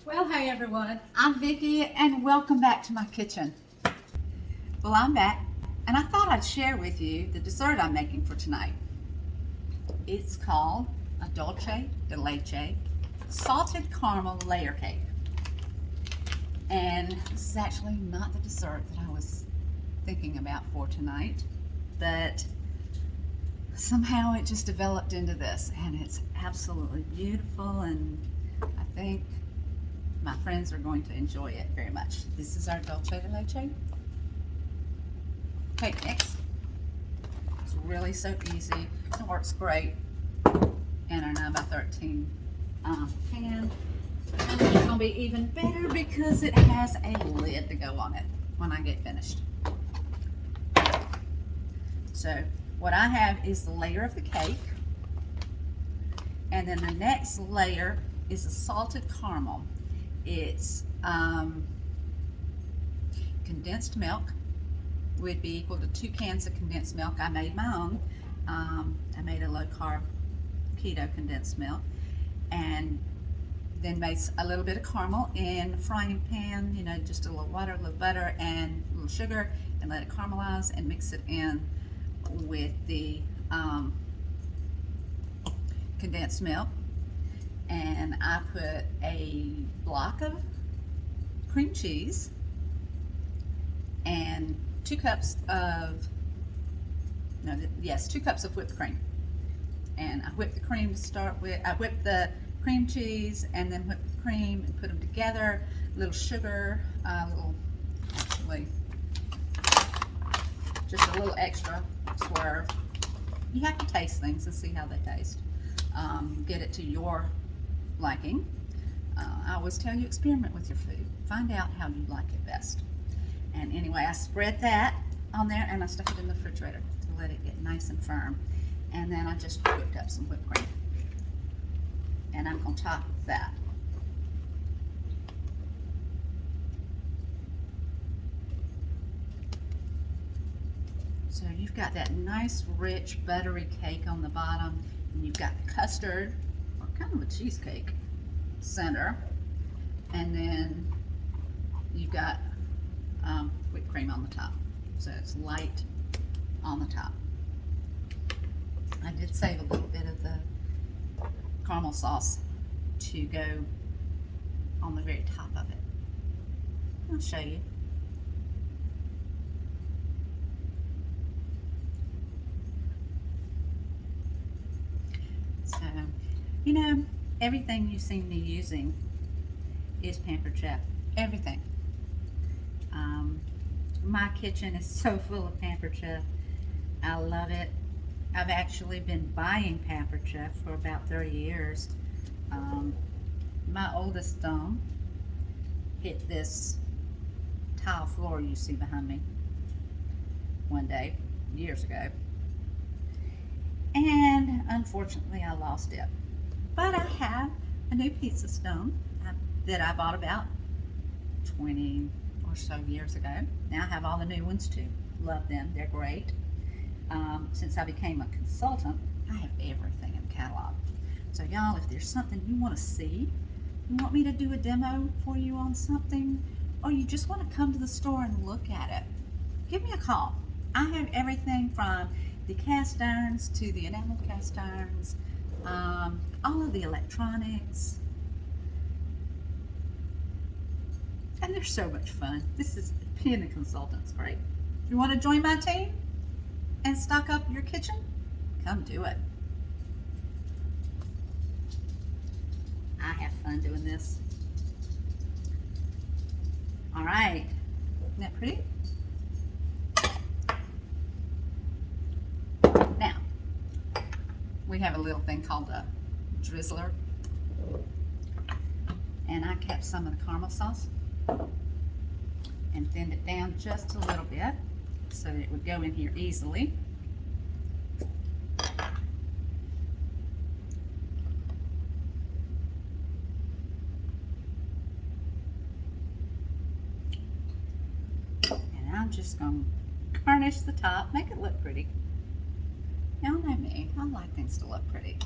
Well, hey everyone, I'm Vicki and welcome back to my kitchen. Well, I'm back and I thought I'd share with you the dessert I'm making for tonight. It's called a Dolce de Leche salted caramel layer cake. And this is actually not the dessert that I was thinking about for tonight, but somehow it just developed into this, and it's absolutely beautiful, and I think my friends are going to enjoy it very much. This is our Dolce de Leche cake mix. It's really so easy. It works great in our 9x13 pan. And it's going to be even better because it has a lid to go on it when I get finished. So what I have is the layer of the cake, and then the next layer is the salted caramel. It's condensed milk would be equal to 2 cans of condensed milk. I made my own. I made a low carb keto condensed milk, and then made a little bit of caramel in a frying pan, you know, just a little water, a little butter, and a little sugar, and let it caramelize and mix it in with the condensed milk. And I put a block of cream cheese and 2 cups of 2 cups of whipped cream. And I whipped the cream to start with. I whipped the cream cheese and then whipped the cream and put them together. A little sugar, just a little extra swerve. You have to taste things and see how they taste. Get it to your liking. I always tell you, experiment with your food. Find out how you like it best. And anyway, I spread that on there and I stuck it in the refrigerator to let it get nice and firm. And then I just whipped up some whipped cream. And I'm on top of that. So you've got that nice, rich, buttery cake on the bottom, and you've got the custard, or kind of a cheesecake, center, and then you've got whipped cream on the top. So it's light on the top. I did save a little bit of the caramel sauce to go on the very top of it. I'll show you. So, you know, everything you've seen me using is Pampered Chef. Everything. My kitchen is so full of Pampered Chef. I love it. I've actually been buying Pampered Chef for about 30 years. My oldest son hit this tile floor you see behind me one day, years ago. And unfortunately I lost it. But I have a new pizza stone that I bought about 20 or so years ago. Now I have all the new ones too. Love them, they're great. Since I became a consultant, I have everything in the catalog. So y'all, if there's something you want to see, you want me to do a demo for you on something, or you just want to come to the store and look at it, give me a call. I have everything from the cast irons to the enamel cast irons, all of the electronics, and they're so much fun. This is being a consultant's great. If you want to join my team and stock up your kitchen, come do it. I have fun doing this. All right, isn't that pretty? Now, we have a little thing called a drizzler, and I kept some of the caramel sauce and thinned it down just a little bit so that it would go in here easily. And I'm just going to garnish the top, make it look pretty. Y'all know me, I like things to look pretty.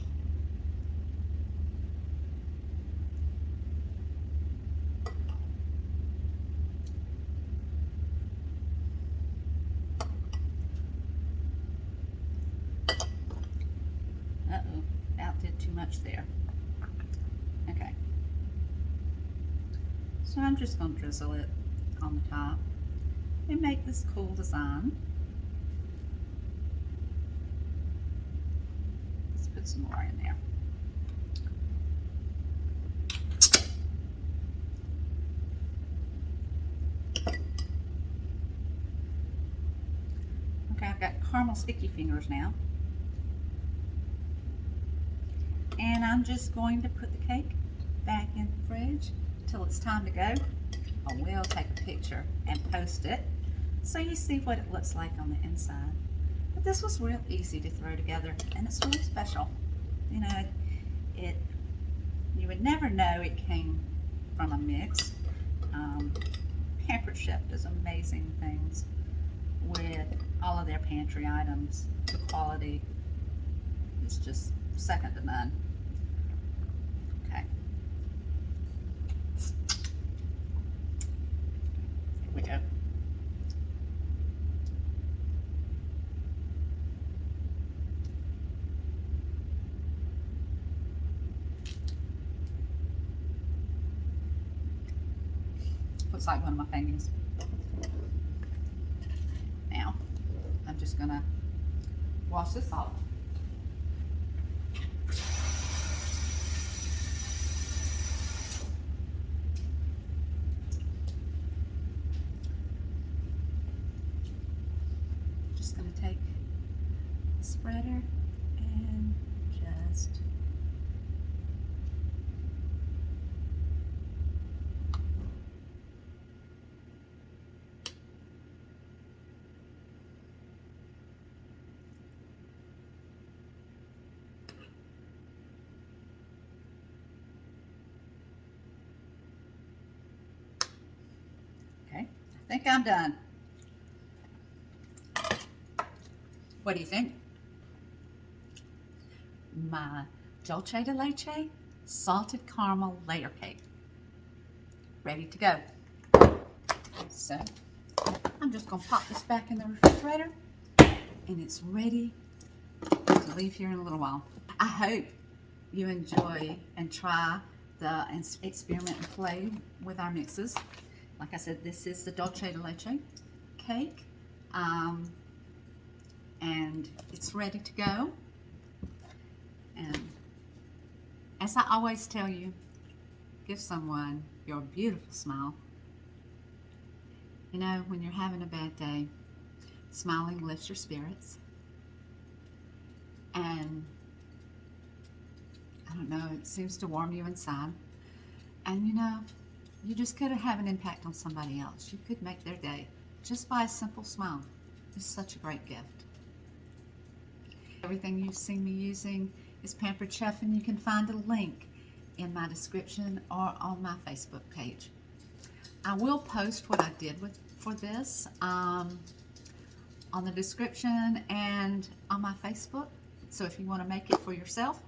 much there. Okay. So I'm just going to drizzle it on the top and make this cool design. Let's put some more in there. Okay, I've got caramel sticky fingers now. And I'm just going to put the cake back in the fridge until it's time to go. I will take a picture and post it so you see what it looks like on the inside. But this was real easy to throw together, and it's really special. You know, you would never know it came from a mix. Pampered Chef does amazing things with all of their pantry items. The quality is just second to none. Okay. Here we go. Looks like one of my paintings. Now, I'm just gonna wash this off. Just gonna take the spreader and just okay, I think I'm done. What do you think? My Dolce de Leche salted caramel layer cake. Ready to go. So I'm just gonna pop this back in the refrigerator and it's ready to leave here in a little while. I hope you enjoy and try the experiment and play with our mixes. Like I said, this is the Dolce de Leche cake. And it's ready to go. And as I always tell you, give someone your beautiful smile. You know, when you're having a bad day, smiling lifts your spirits. And I don't know, it seems to warm you inside. And you know, you just could have an impact on somebody else. You could make their day just by a simple smile. It's such a great gift. Everything you've seen me using is Pampered Chef, and you can find a link in my description or on my Facebook page. I will post what I did for this on the description and on my Facebook. So if you want to make it for yourself,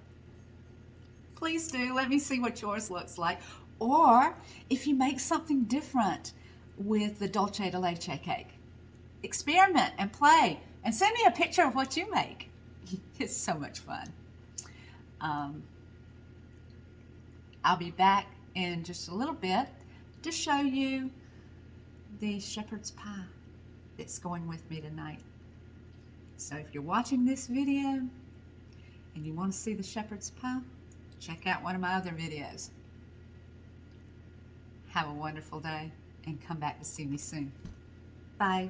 please do. Let me see what yours looks like. Or if you make something different with the Dolce de Leche cake, experiment and play and send me a picture of what you make. It's so much fun. I'll be back in just a little bit to show you the shepherd's pie that's going with me tonight. So if you're watching this video and you want to see the shepherd's pie, check out one of my other videos. Have a wonderful day and come back to see me soon. Bye.